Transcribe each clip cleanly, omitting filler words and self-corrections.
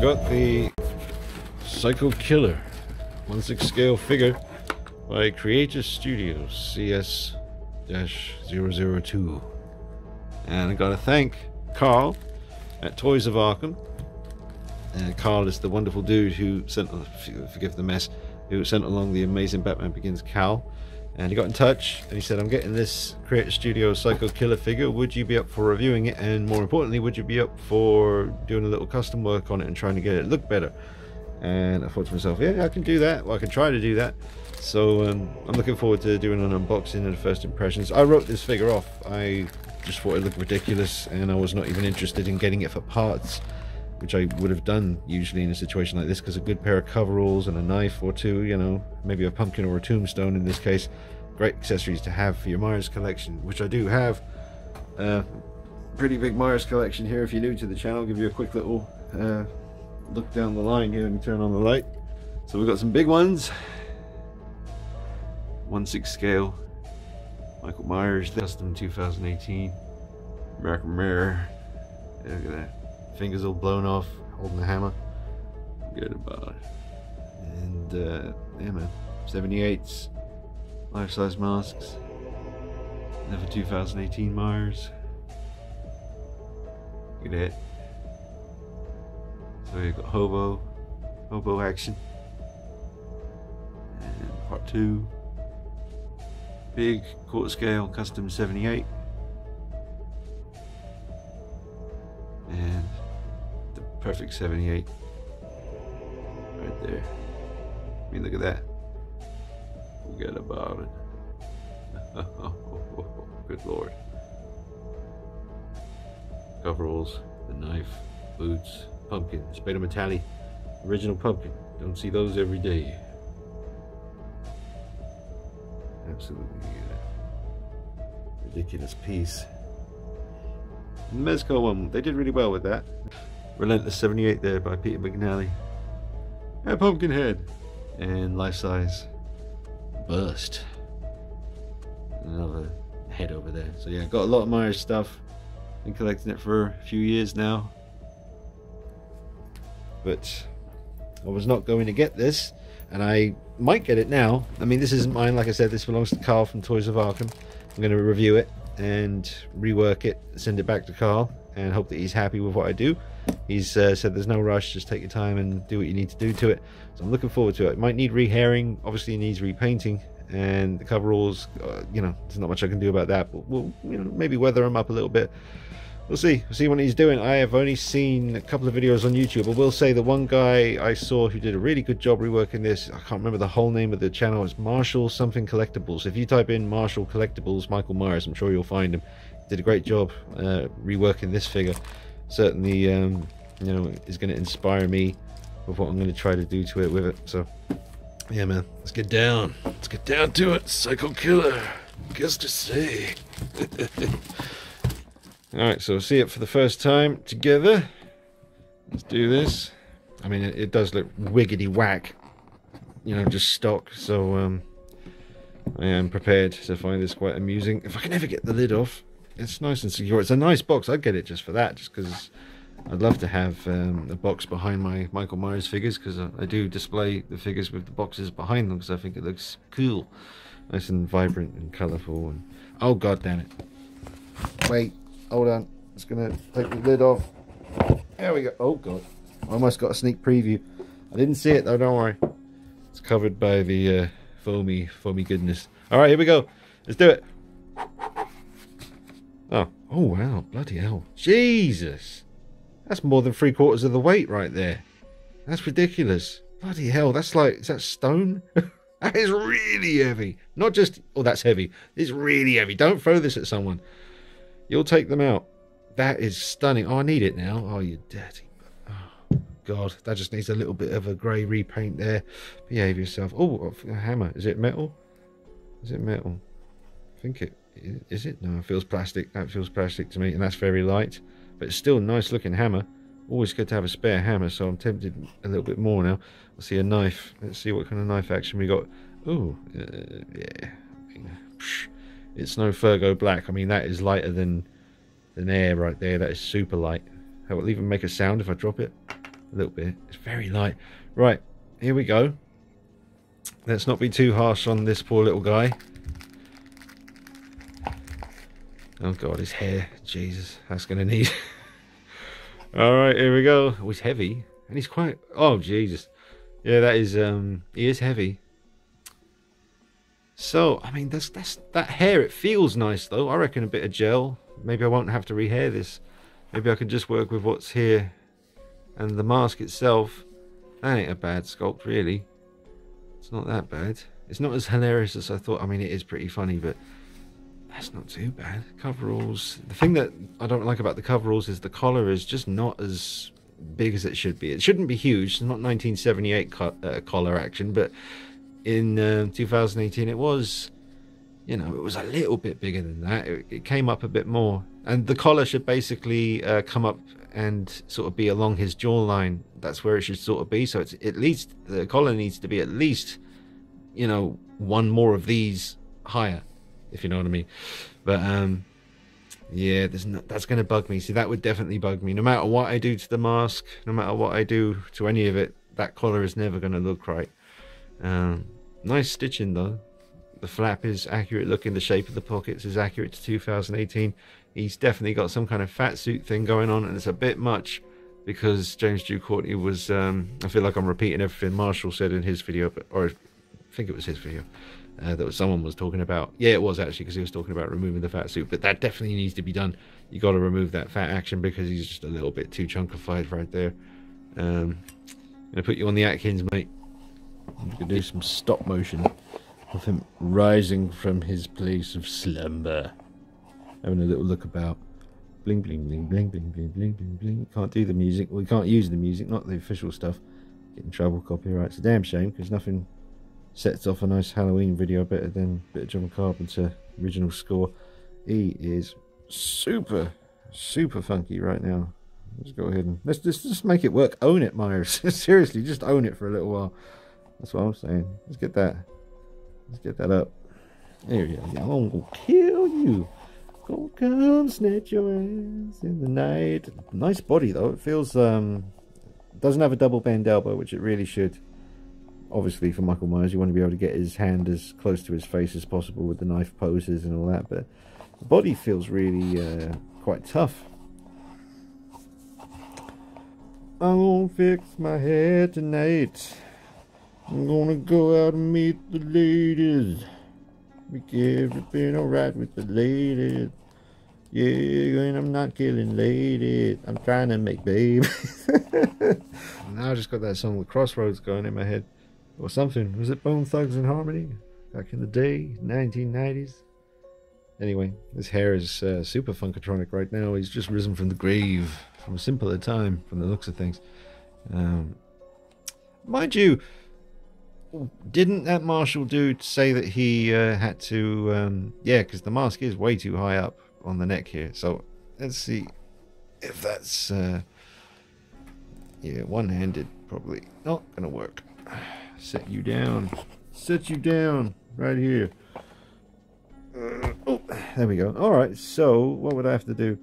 got the Psycho Killer 1/6 scale figure by Creator Studios CS-002. And I gotta thank Carl at Toys of Arkham. Carl is the wonderful dude who sent, forgive the mess, who sent along the amazing Batman Begins cowl. And he got in touch and he said, I'm getting this Creator Studios Psycho Killer figure. Would you be up for reviewing it? And more importantly, would you be up for doing a little custom work on it and trying to get it look better? And I thought to myself, yeah, I can do that. Well, I can try to do that. So I'm looking forward to doing an unboxing and first impressions. I wrote this figure off. I just thought it looked ridiculous and I was not even interested in getting it for parts, which I would have done usually in a situation like this, because a good pair of coveralls and a knife or two, you know, maybe a pumpkin or a tombstone in this case, great accessories to have for your Myers collection, which I do have. Pretty big Myers collection here. If you're new to the channel, I'll give you a quick little look down the line here and turn on the light. So we've got some big ones, 1/6 scale Michael Myers, custom 2018 American Mirror. Yeah, look at that, fingers all blown off, holding the hammer. Good about it. And yeah man, 78s, life-size masks, another 2018 Myers. Look at that. So you've got hobo action, and part 2, big quarter scale custom 78, and the perfect 78 right there. I mean, look at that. Forget about it. Good lord. Coveralls, the knife, boots, pumpkin, Spade Metallic, original pumpkin. Don't see those every day. Absolutely ridiculous piece. And the Mezco one, they did really well with that. Relentless 78 there by Peter McNally. And Pumpkinhead. And life-size bust. Another head over there. So yeah, got a lot of Myers stuff. Been collecting it for a few years now. But I was not going to get this, and I might get it now. I mean, this isn't mine, like I said, this belongs to Carl from Toys of Arkham. I'm going to review it and rework it, send it back to Carl, and hope that he's happy with what I do. He's said there's no rush, just take your time and do what you need to do to it. So I'm looking forward to it. It might need rehairing, obviously it needs repainting, and the coveralls, you know, there's not much I can do about that, but we'll, you know, maybe weather them up a little bit. We'll see what he's doing. I have only seen a couple of videos on YouTube. I will say the one guy I saw who did a really good job reworking this, I can't remember the whole name of the channel, it's Marshall something Collectibles. If you type in Marshall Collectibles Michael Myers, I'm sure you'll find him. He did a great job reworking this figure. Certainly, you know, is going to inspire me with what I'm going to try to do to it with it. So, yeah, man, let's get down to it. Psycho Killer, guess to say. Alright, so see it for the first time together. Let's do this. I mean, it does look wiggity whack, you know, just stock. So I am prepared to find this quite amusing. If I can ever get the lid off, it's nice and secure. It's a nice box. I'd get it just for that, just because I'd love to have a box behind my Michael Myers figures, because I do display the figures with the boxes behind them, because I think it looks cool, nice and vibrant and colourful. And oh god damn it! Wait. Hold on, just gonna take the lid off. There we go. Oh god, I almost got a sneak preview. I didn't see it though, don't worry. It's covered by the foamy goodness. Alright, here we go. Let's do it. Oh wow, bloody hell. Jesus! That's more than 3/4 of the weight right there. That's ridiculous. Bloody hell, that's like, is that stone? That is really heavy. Not just, oh that's heavy. It's really heavy. Don't throw this at someone. You'll take them out. That is stunning. Oh, I need it now. Oh, you dirty. Oh, God. That just needs a little bit of a grey repaint there. Behave yourself. Oh, a hammer. Is it metal? Is it metal? I think it... Is it? No, it feels plastic. That feels plastic to me. And that's very light. But it's still a nice looking hammer. Always good to have a spare hammer. So I'm tempted a little bit more now. I see a knife. Let's see what kind of knife action we got. Oh, yeah. It's no Fergo black. I mean, that is lighter than air right there. That is super light. It will even make a sound if I drop it. a little bit. It's very light. Right, here we go. Let's not be too harsh on this poor little guy. Oh god, his hair. Jesus, that's gonna need. Alright, here we go. Oh, he's heavy. And he's quite... Oh, Jesus. Yeah, that is... he is heavy. So, I mean, that's that hair. It feels nice, though. I reckon a bit of gel. Maybe I won't have to rehair this. Maybe I can just work with what's here. And the mask itself. That ain't a bad sculpt, really. It's not that bad. It's not as hilarious as I thought. I mean, it is pretty funny, but... That's not too bad. Coveralls. The thing that I don't like about the coveralls is the collar is just not as big as it should be. It shouldn't be huge. It's not 1978 collar action, but in 2018 it was, you know, it was a little bit bigger than that. It came up a bit more. And the collar should basically come up and sort of be along his jawline. That's where it should sort of be. So it's at least, the collar needs to be at least, you know, one more of these higher, if you know what I mean. But yeah, that's going to bug me. See, that would definitely bug me. No matter what I do to the mask, no matter what I do to any of it, that collar is never going to look right. Nice stitching though. The flap is accurate looking. The shape of the pockets is accurate to 2018. He's definitely got some kind of fat suit thing going on, and it's a bit much because James Duke Courtney was I feel like I'm repeating everything Marshall said in his video, or I think it was his video. That someone was talking about. Yeah, it was actually, because he was talking about removing the fat suit. But that definitely needs to be done. You got to remove that fat action because he's just a little bit too chunkified right there. I'm gonna put you on the Atkins, mate. I'm gonna do some stop motion of him rising from his place of slumber, having a little look about. Bling bling bling bling bling bling bling bling bling. Can't do the music. We can't use the music, not the official stuff. Get in trouble, copyright. It's a damn shame because nothing sets off a nice Halloween video better than a bit of John Carpenter original score. He is super funky right now. Let's go ahead and let's just make it work. Own it, Myers. Seriously, just own it for a little while. That's what I'm saying. Let's get that up. There you go. I'm gonna kill you. Gonna come snatch your ass in the night. Nice body though. It feels doesn't have a double bend elbow, which it really should. Obviously, for Michael Myers, you want to be able to get his hand as close to his face as possible with the knife poses and all that, but the body feels really quite tough. I'm gonna fix my hair tonight. I'm gonna go out and meet the ladies. Make everything alright with the ladies. Yeah, and I'm not killing ladies. I'm trying to make babies. Now I just got that song with Crossroads going in my head. Or something. Was it Bone Thugs and Harmony? Back in the day, 1990s. Anyway, his hair is super funkatronic right now. He's just risen from the grave, from a simpler time, from the looks of things. Mind you, didn't that Marshall dude say that he had to... yeah, because the mask is way too high up on the neck here. So, let's see if that's... yeah, one-handed probably not going to work. Set you down. Set you down right here. Oh, there we go. Alright, so what would I have to do?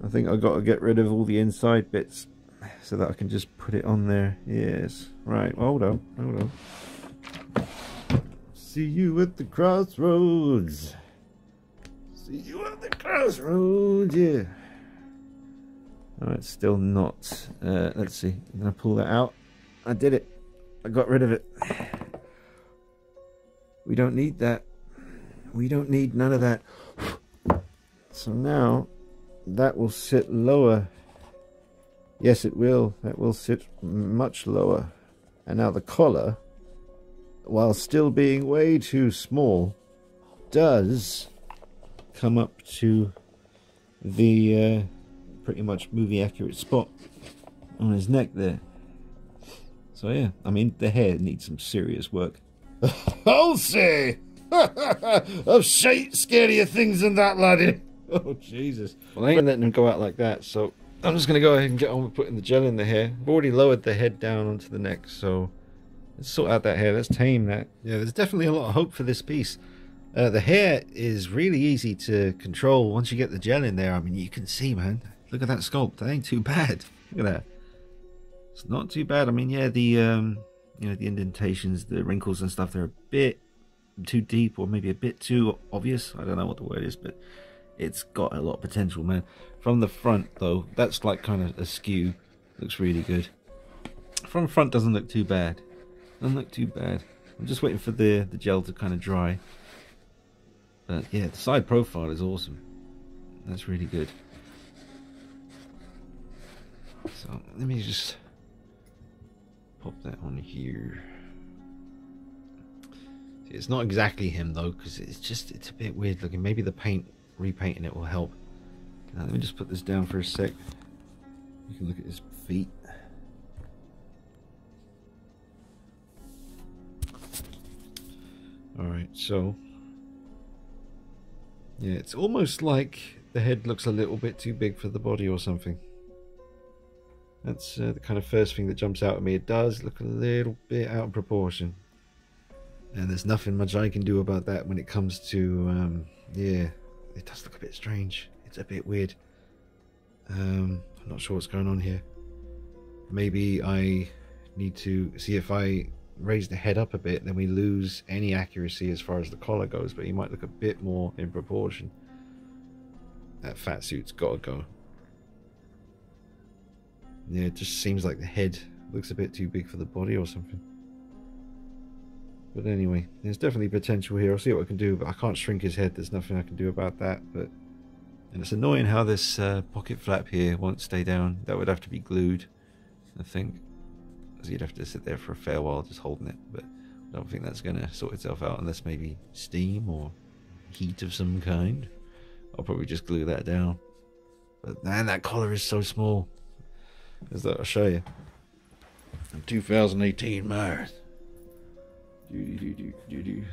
I think I've got to get rid of all the inside bits so that I can just put it on there. Yes. Right, hold on. See you at the crossroads. See you at the crossroads, yeah. Alright, still not. Let's see. I'm going to pull that out. I did it. I got rid of it. We don't need that. We don't need none of that. So now that will sit lower. Yes, it will. That will sit much lower. And now the collar, while still being way too small, does come up to the pretty much movie accurate spot on his neck there. So yeah, I mean, the hair needs some serious work. I'll say! I'm scared of things than that, laddie. Oh, Jesus. Well, I ain't letting him go out like that, so I'm just going to go ahead and get on with putting the gel in the hair. I've already lowered the head down onto the neck, so let's sort out that hair. Let's tame that. Yeah, there's definitely a lot of hope for this piece. The hair is really easy to control once you get the gel in there. I mean, you can see, man. Look at that sculpt. That ain't too bad. Look at that. It's not too bad. I mean, yeah, the you know, the indentations, the wrinkles and stuff, they're a bit too deep, or maybe a bit too obvious. I don't know what the word is, but it's got a lot of potential, man. From the front though, that's like kind of askew. Looks really good. From the front doesn't look too bad. Doesn't look too bad. I'm just waiting for the gel to kind of dry. But yeah, the side profile is awesome. That's really good. So let me just pop that on here. See, it's not exactly him though, because it's a bit weird looking. Maybe the repainting it will help. Now, let me just put this down for a sec. You can look at his feet. Alright, so yeah, it's almost like the head looks a little bit too big for the body or something. That's the kind of first thing that jumps out at me. It does look a little bit out of proportion. And there's nothing much I can do about that when it comes to, yeah, it does look a bit strange. It's a bit weird. I'm not sure what's going on here. Maybe I need to see if I raise the head up a bit, then we lose any accuracy as far as the collar goes, but he might look a bit more in proportion. That fat suit's gotta go. Yeah, it just seems like the head looks a bit too big for the body or something. But anyway, there's definitely potential here. I'll see what I can do, but I can't shrink his head. There's nothing I can do about that. And it's annoying how this pocket flap here won't stay down. That would have to be glued, I think. So you'd have to sit there for a fair while just holding it. But I don't think that's going to sort itself out unless maybe steam or heat of some kind. I'll probably just glue that down. But man, that collar is so small. As that I'll show you. 2018 Mars.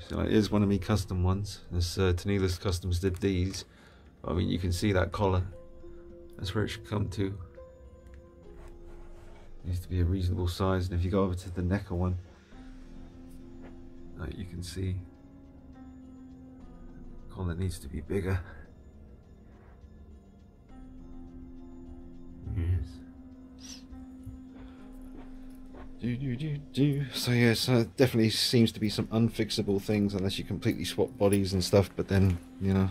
So it is one of me custom ones. This Tanilis Customs did these. I mean, you can see that collar. That's where it should come to. Needs to be a reasonable size, and if you go over to the necker one, you can see the collar needs to be bigger. Yes. So yes, definitely seems to be some unfixable things unless you completely swap bodies and stuff, but then, you know,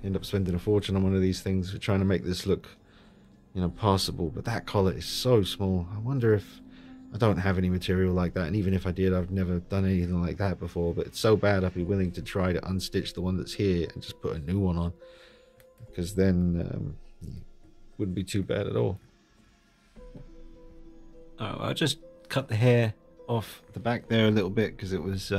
end up spending a fortune on one of these things. We're trying to make this look, you know, passable, but that collar is so small. I wonder if I don't have any material like that, and even if I did, I've never done anything like that before, but it's so bad I'd be willing to try to unstitch the one that's here and just put a new one on, because then it wouldn't be too bad at all. I'll just cut the hair off the back there a little bit because it was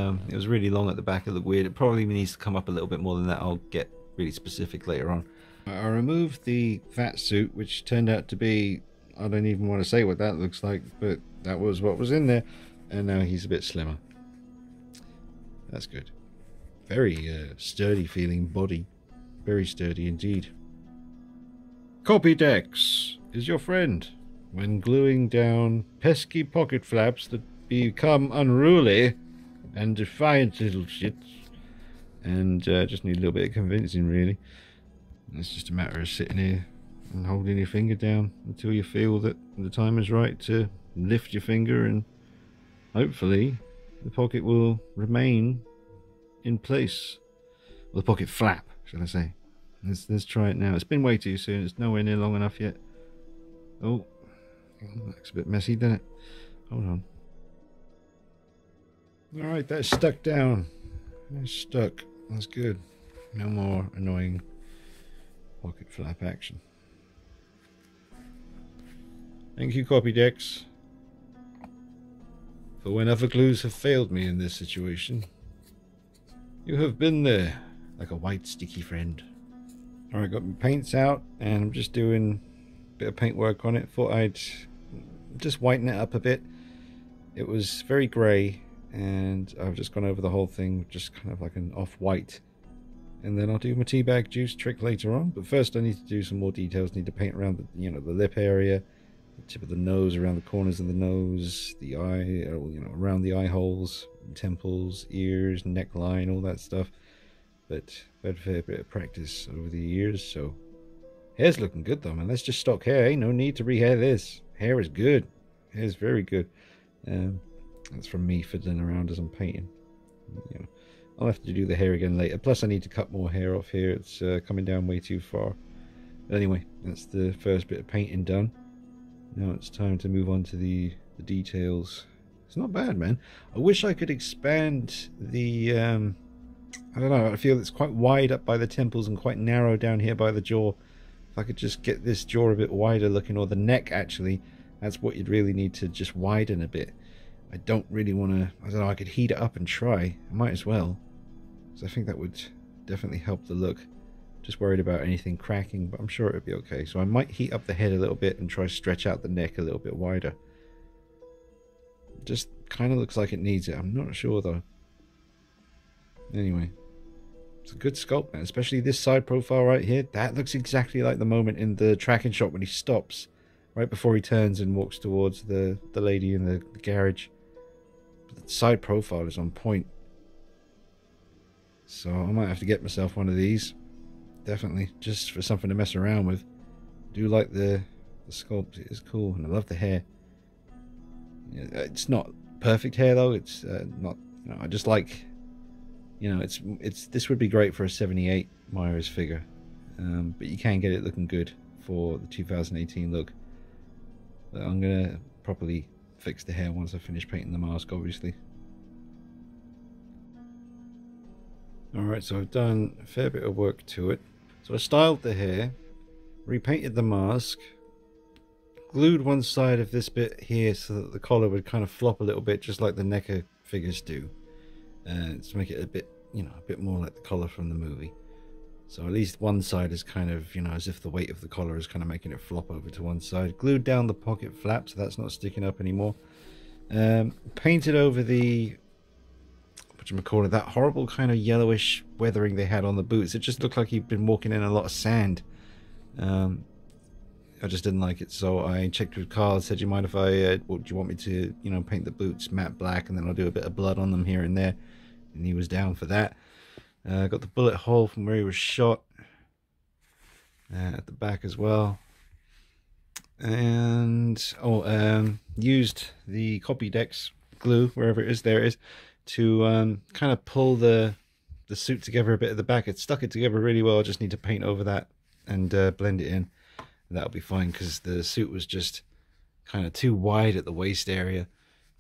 really long at the back. It looked weird. It probably needs to come up a little bit more than that. I'll get really specific later on. I removed the fat suit, which turned out to be, I don't even want to say what that looks like, but that was what was in there, and now he's a bit slimmer. That's good. Very sturdy feeling body. Very sturdy indeed. Copydex is your friend. When gluing down pesky pocket flaps that become unruly and defiant little shits, and just need a little bit of convincing, really. It's just a matter of sitting here and holding your finger down until you feel that the time is right to lift your finger, and hopefully the pocket will remain in place. Well, the pocket flap, shall I say. Let's try it now. It's been way too soon. It's nowhere near long enough yet. Oh. Looks a bit messy, doesn't it? Hold on. Alright, that's stuck down. It's stuck. That's good. No more annoying pocket flap action. Thank you, Copydex, for when other glues have failed me in this situation. You have been there, like a white sticky friend. Alright, got my paints out, and I'm just doing a bit of paint work on it. Thought I'd just whiten it up a bit. It was very grey, and I've just gone over the whole thing, just kind of like an off-white. And then I'll do my teabag juice trick later on. But first I need to do some more details. Need to paint around the, you know, the lip area, the tip of the nose, around the corners of the nose, the eye, you know, around the eye holes, temples, ears, neckline, all that stuff. But I've had a fair bit of practice over the years, so hair's looking good though, man. That's just stock hair. Ain't no need to rehair this. Hair is good. Hair's very good. That's from me fiddling around as I'm painting. You know, I'll have to do the hair again later. Plus, I need to cut more hair off here. It's coming down way too far. But anyway, that's the first bit of painting done. Now it's time to move on to the details. It's not bad, man. I wish I could expand the I don't know, I feel it's quite wide up by the temples and quite narrow down here by the jaw. If I could just get this jaw a bit wider looking, or the neck actually, that's what you'd really need to just widen a bit. I don't really want to, I don't know, I could heat it up and try. I might as well. So I think that would definitely help the look. Just worried about anything cracking, but I'm sure it'll be okay. So I might heat up the head a little bit and try to stretch out the neck a little bit wider. Just kind of looks like it needs it. I'm not sure though. Anyway, it's a good sculpt, man. Especially this side profile right here. That looks exactly like the moment in the tracking shot when he stops right before he turns and walks towards the lady in the garage. But the side profile is on point. So I might have to get myself one of these. Definitely, just for something to mess around with. I do like the sculpt. It is cool, and I love the hair. It's not perfect hair though. It's not. You know, I just like. You know, it's. This would be great for a '78 Myers figure, but you can get it looking good for the 2018 look. But I'm gonna properly fix the hair once I finish painting the mask, obviously. Alright, so I've done a fair bit of work to it. So I styled the hair, repainted the mask, glued one side of this bit here so that the collar would kind of flop a little bit, just like the NECA figures do, to make it a bit, you know, a bit more like the collar from the movie. So at least one side is kind of, you know, as if the weight of the collar is kind of making it flop over to one side. Glued down the pocket flap so that's not sticking up anymore. Painted over the, whatchamacallit, that horrible kind of yellowish weathering they had on the boots. It just looked like he'd been walking in a lot of sand. I just didn't like it, so I checked with Carl, said, do you mind if I, do you want me to, you know, paint the boots matte black and then I'll do a bit of blood on them here and there, and he was down for that. Got the bullet hole from where he was shot at the back as well, and used the Copydex glue, wherever it is, there it is, to kind of pull the suit together a bit at the back. It stuck it together really well. I just need to paint over that and blend it in. That'll be fine because the suit was just kind of too wide at the waist area.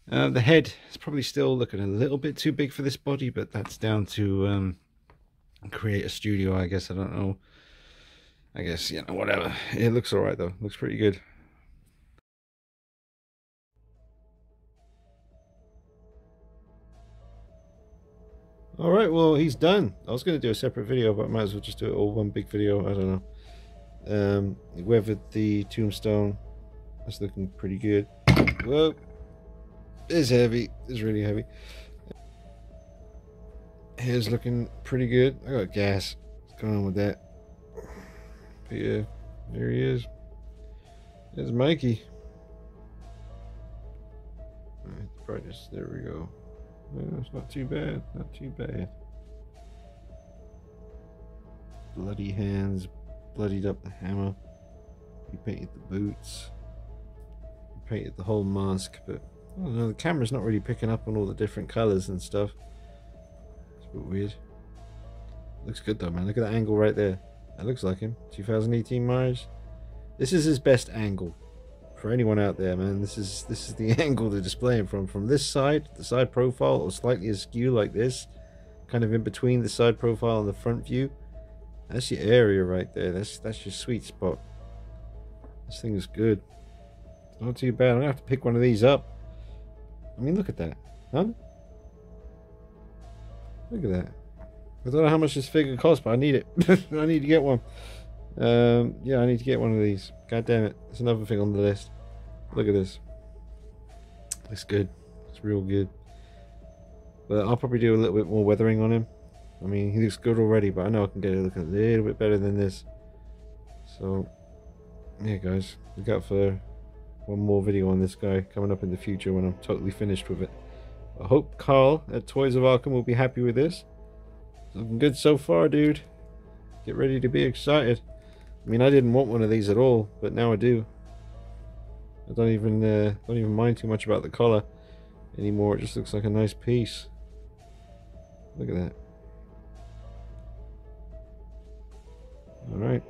The head is probably still looking a little bit too big for this body, but that's down to create a studio, I guess. I don't know. I guess, you know, whatever. It looks alright though. Looks pretty good. Alright, well, he's done. I was going to do a separate video, but I might as well just do it all one big video. I don't know. Weathered the tombstone. That's looking pretty good. Whoa. It's heavy. It's really heavy. Hair's looking pretty good. I got gas. What's going on with that? But yeah, there he is. There's Mikey. Alright, brightness. There we go. Yeah, it's not too bad. Not too bad. Bloody hands. Bloodied up the hammer. He painted the boots. He painted the whole mask, but I don't know, the camera's not really picking up on all the different colours and stuff. It's a bit weird. Looks good though, man. Look at that angle right there. That looks like him. 2018 Myers. This is his best angle. For anyone out there, man, this is the angle they're displaying from this side, the side profile, or slightly askew like this, kind of in between the side profile and the front view. That's your area right there. That's your sweet spot. This thing is good. It's not too bad. I'm gonna have to pick one of these up. I mean, look at that, huh? Look at that. I don't know how much this figure costs, but I need it. I need to get one. Yeah, I need to get one of these. God damn it. That's another thing on the list. Look at this. Looks good. It's real good. But I'll probably do a little bit more weathering on him. I mean, he looks good already, but I know I can get it looking a little bit better than this. So, yeah, guys. Look out for one more video on this guy coming up in the future when I'm totally finished with it. I hope Carl at Toys of Arkham will be happy with this. It's looking good so far, dude. Get ready to be excited. I mean, I didn't want one of these at all, but now I do. I don't even mind too much about the color anymore. It just looks like a nice piece. Look at that. All right.